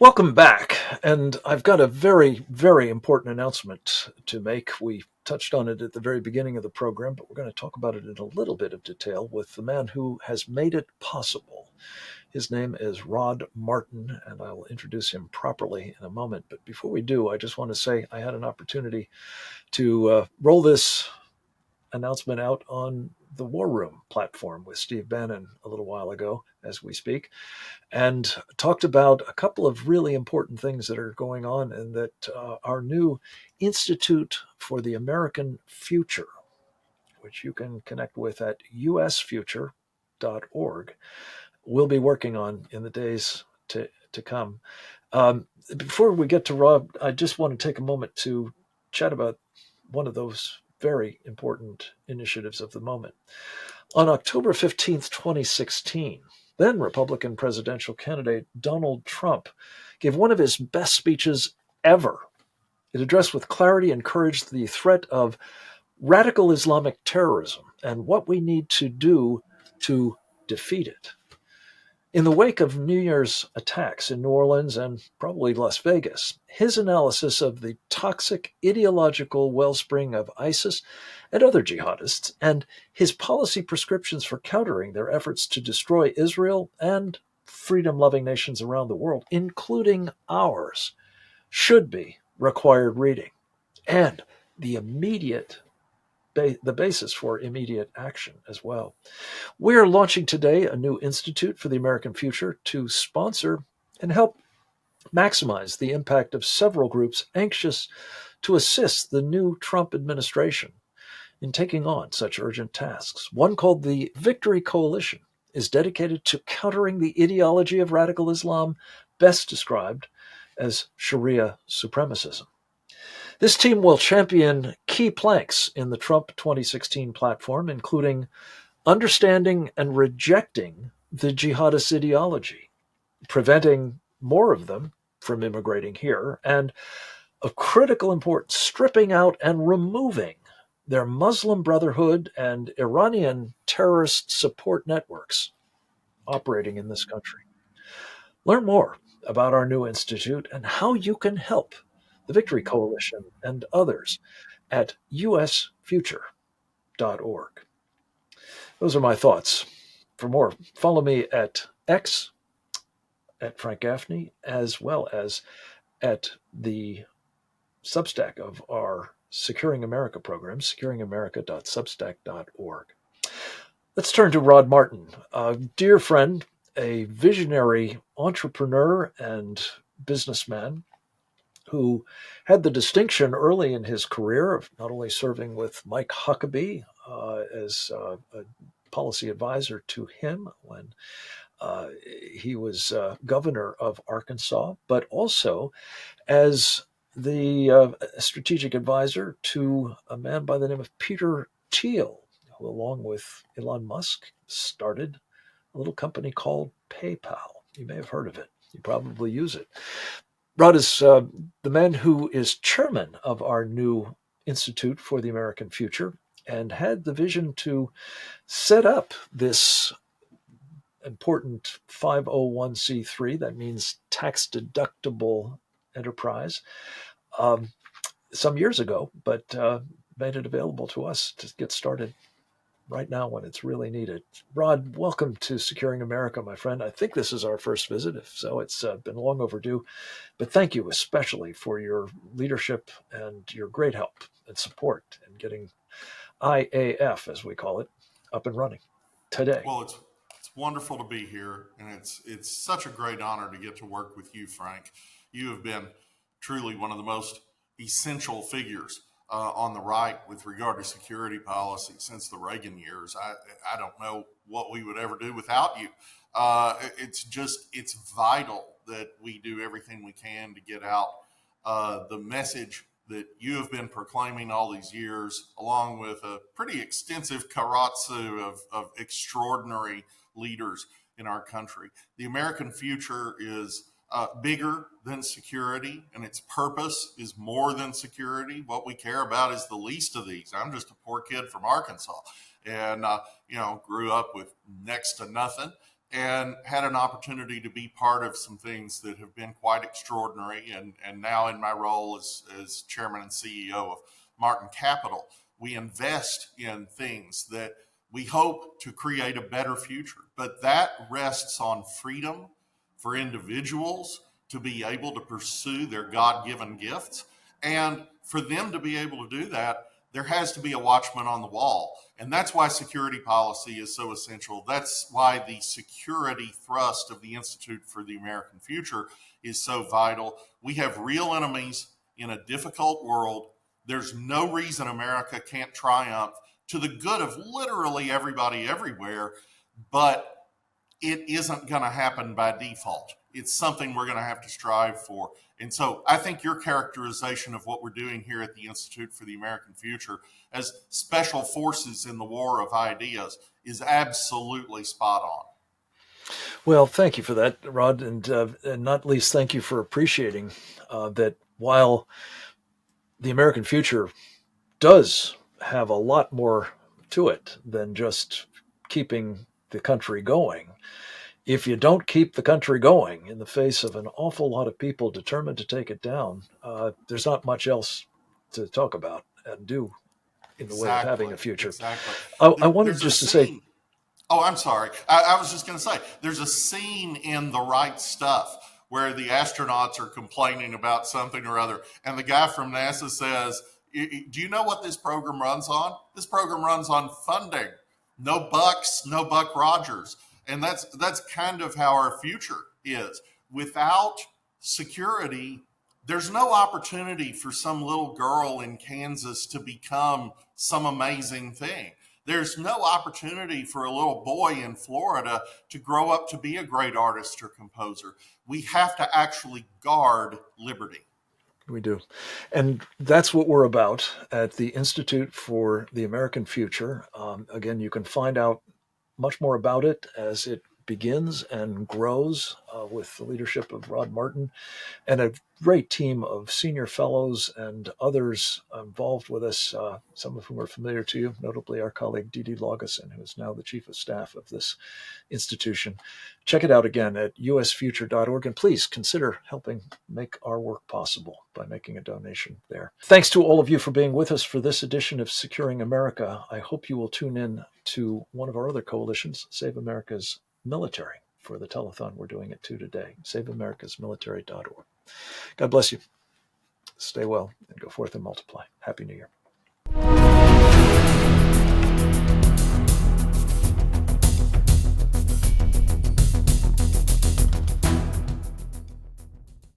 Welcome back. And I've got a very, very important announcement to make. We touched on it at the very beginning of the program, but we're going to talk about it in a little bit of detail with the man who has made it possible. His name is Rod Martin, and I'll introduce him properly in a moment. But before we do, I just want to say I had an opportunity to roll this announcement out on the War Room platform with Steve Bannon a little while ago as we speak, and talked about a couple of really important things that are going on, and that our new Institute for the American Future, which you can connect with at usfuture.org, will be working on in the days to come. Before we get to Rob, I just want to take a moment to chat about one of those very important initiatives of the moment. On October 15th, 2016, then Republican presidential candidate Donald Trump gave one of his best speeches ever. It addressed with clarity and courage the threat of radical Islamic terrorism and what we need to do to defeat it. In the wake of New Year's attacks in New Orleans and probably Las Vegas, his analysis of the toxic ideological wellspring of ISIS and other jihadists, and his policy prescriptions for countering their efforts to destroy Israel and freedom-loving nations around the world, including ours, should be required reading and the basis for immediate action as well. We are launching today a new Institute for the American Future to sponsor and help maximize the impact of several groups anxious to assist the new Trump administration in taking on such urgent tasks. One called the Victory Coalition is dedicated to countering the ideology of radical Islam, best described as Sharia supremacism. This team will champion key planks in the Trump 2016 platform, including understanding and rejecting the jihadist ideology, preventing more of them from immigrating here, and of critical importance, stripping out and removing their Muslim Brotherhood and Iranian terrorist support networks operating in this country. Learn more about our new institute and how you can help the Victory Coalition and others at usfuture.org. Those are my thoughts. For more, follow me at X at Frank Gaffney, as well as at the Substack of our Securing America program, securingamerica.substack.org. Let's turn to Rod Martin, a dear friend, a visionary entrepreneur and businessman who had the distinction early in his career of not only serving with Mike Huckabee as a policy advisor to him when he was governor of Arkansas, but also as the strategic advisor to a man by the name of Peter Thiel, who, along with Elon Musk, started a little company called PayPal. You may have heard of it. You probably use it. Rod is the man who is chairman of our new Institute for the American Future and had the vision to set up this important 501c3, that means tax deductible enterprise, some years ago, but made it available to us to get started right now when it's really needed. Rod, welcome to Securing America, my friend. I think this is our first visit. If so, it's been long overdue. But thank you especially for your leadership and your great help and support in getting IAF, as we call it, up and running today. Well, it's wonderful to be here, and it's such a great honor to get to work with you, Frank. You have been truly one of the most essential figures on the right with regard to security policy since the Reagan years. I don't know what we would ever do without you. It's vital that we do everything we can to get out the message that you have been proclaiming all these years, along with a pretty extensive karatsu of extraordinary leaders in our country. The American future is bigger than security, and its purpose is more than security. What we care about is the least of these. I'm just a poor kid from Arkansas, and grew up with next to nothing. and had an opportunity to be part of some things that have been quite extraordinary. And now in my role as chairman and CEO of Martin Capital, we invest in things that we hope to create a better future. But that rests on freedom for individuals to be able to pursue their God-given gifts. And for them to be able to do that, there has to be a watchman on the wall. And that's why security policy is so essential. That's why the security thrust of the Institute for the American Future is so vital. We have real enemies in a difficult world. There's no reason America can't triumph to the good of literally everybody everywhere, but it isn't going to happen by default. It's something we're going to have to strive for. And so I think your characterization of what we're doing here at the Institute for the American Future as special forces in the war of ideas is absolutely spot on. Well, thank you for that, Rod, and not least, thank you for appreciating that while the American future does have a lot more to it than just keeping the country going. If you don't keep the country going in the face of an awful lot of people determined to take it down, there's not much else to talk about and do in the way of having Exactly. a future. Exactly. I wanted There's a just to say, scene. Oh, I'm sorry. I was just going to say there's a scene in The Right Stuff where the astronauts are complaining about something or other. And the guy from NASA says, Do you know what this program runs on? This program runs on funding. No bucks, no Buck Rogers. And that's kind of how our future is. Without security, there's no opportunity for some little girl in Kansas to become some amazing thing. There's no opportunity for a little boy in Florida to grow up to be a great artist or composer. We have to actually guard liberty. we do. And that's what we're about at the Institute for the American Future. Again, you can find out much more about it as it begins and grows with the leadership of Rod Martin and a great team of senior fellows and others involved with us, some of whom are familiar to you, notably our colleague Dee Laugesen, who is now the chief of staff of this institution. Check it out again at usfuture.org, and please consider helping make our work possible by making a donation there. Thanks to all of you for being with us for this edition of Securing America. I hope you will tune in to one of our other coalitions, Save America's Military, for the telethon we're doing at 2 today, saveamericasmilitary.org. God bless you. Stay well and go forth and multiply. Happy New Year.